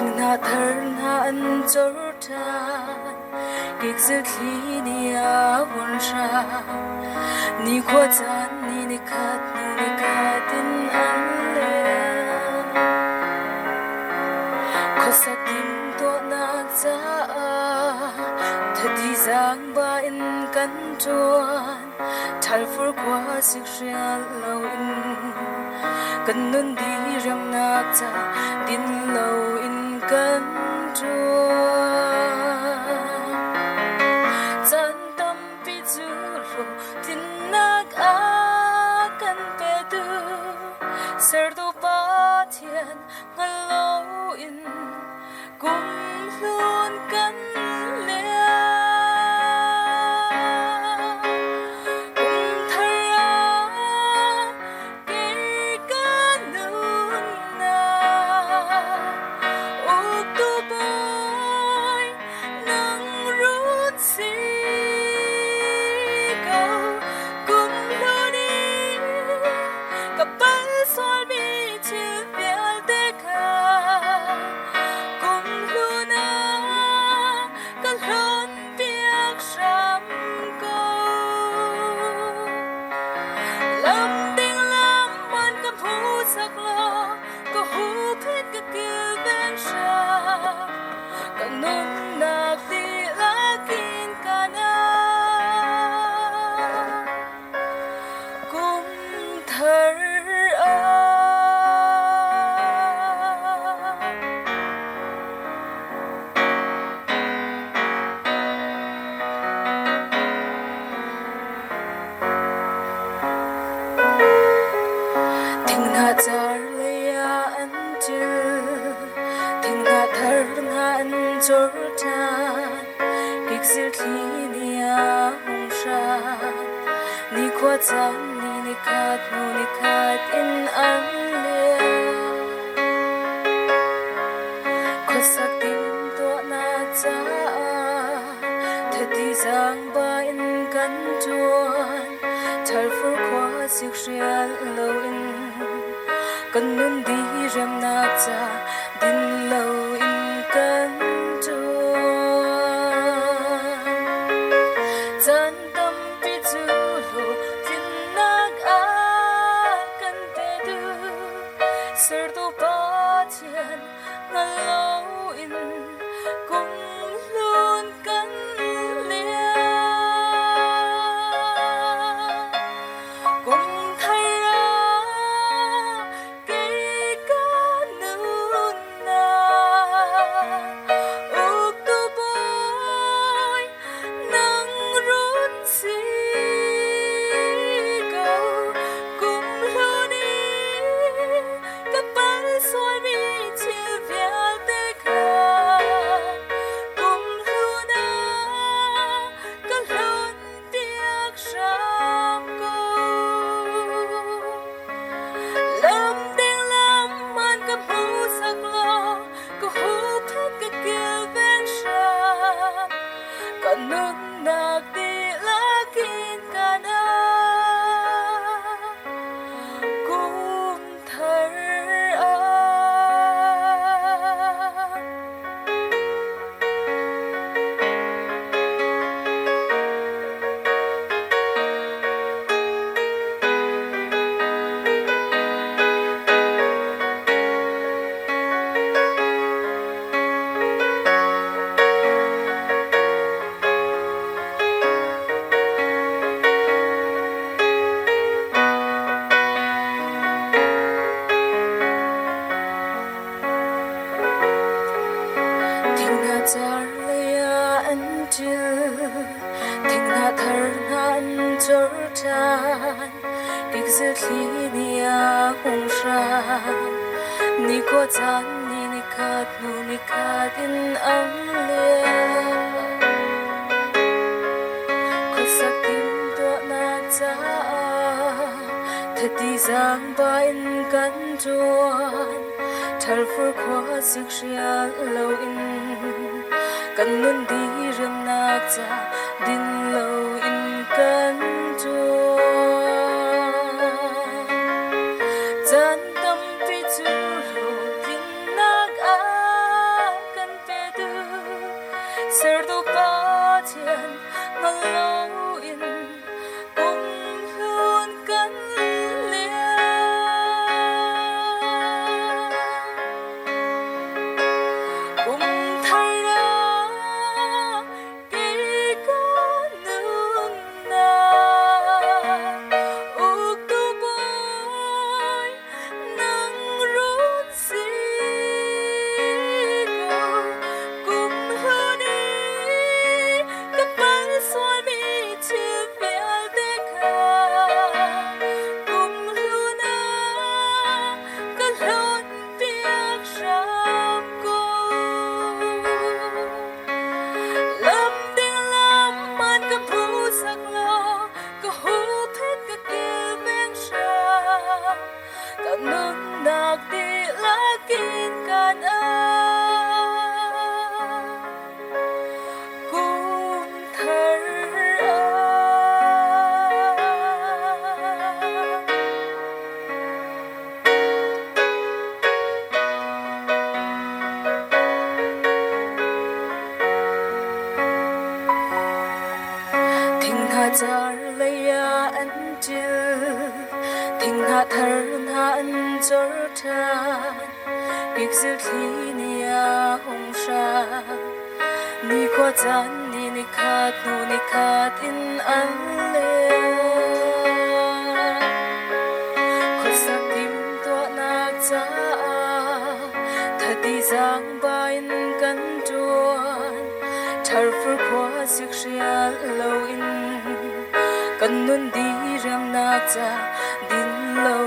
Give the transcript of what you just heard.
na thar na an chor tha kik zir khi ni a won sha ni kho chan ni khat tin an le kho sakim to na cha thadi zang ba in kan chuan thal fur kwa sik shrial lo in kan nun di ram na cha din lo in kan chuan chan tam pi chu lo tin nak a kan pe du ser do pa thian ngal lo in kum luôn kan le ni khat in an le kho sakim to na cha thadi zang ba in kan chuan thal fur khwa sik shrial lo in kan nun di ram na cha din lo in kan chuan chan tam pi chu lo tin nak a kan pe du ser do pa thian ngal lo in kum luôn kan le kum thai ra ke ka nu na uk tu boy nang run si ni ko chan ni khat in an le kho sakim to na cha thadi zang ba in kan chuan thal fur khwa sik shrial lo in kan nun di ram na cha din lo in kan chuan chan tam pi chu lo tin nak a lâu in cùng luôn cắn liêu cùng thay đó kỳ có nương na ước tu bôi nắng rút xì cùng hơn đi các bạn xoay mi chưa biết để cả cùng luôn các lối biết rằng cô lâm tiếng lâm man các phú sắc lo các hú thích các kia bên sang các nương nạc đi lá kín can cùng thở thình hà jar lấy anh chưa thình hà thở hà anh chở than kịch sự khi nia hồng sa ni qua chan ni khat nu ni khat in an le khut sak tim to na cha thati giang bain kan tuan thar fur kwa sik ria lo in kan nun di ram na cha din lo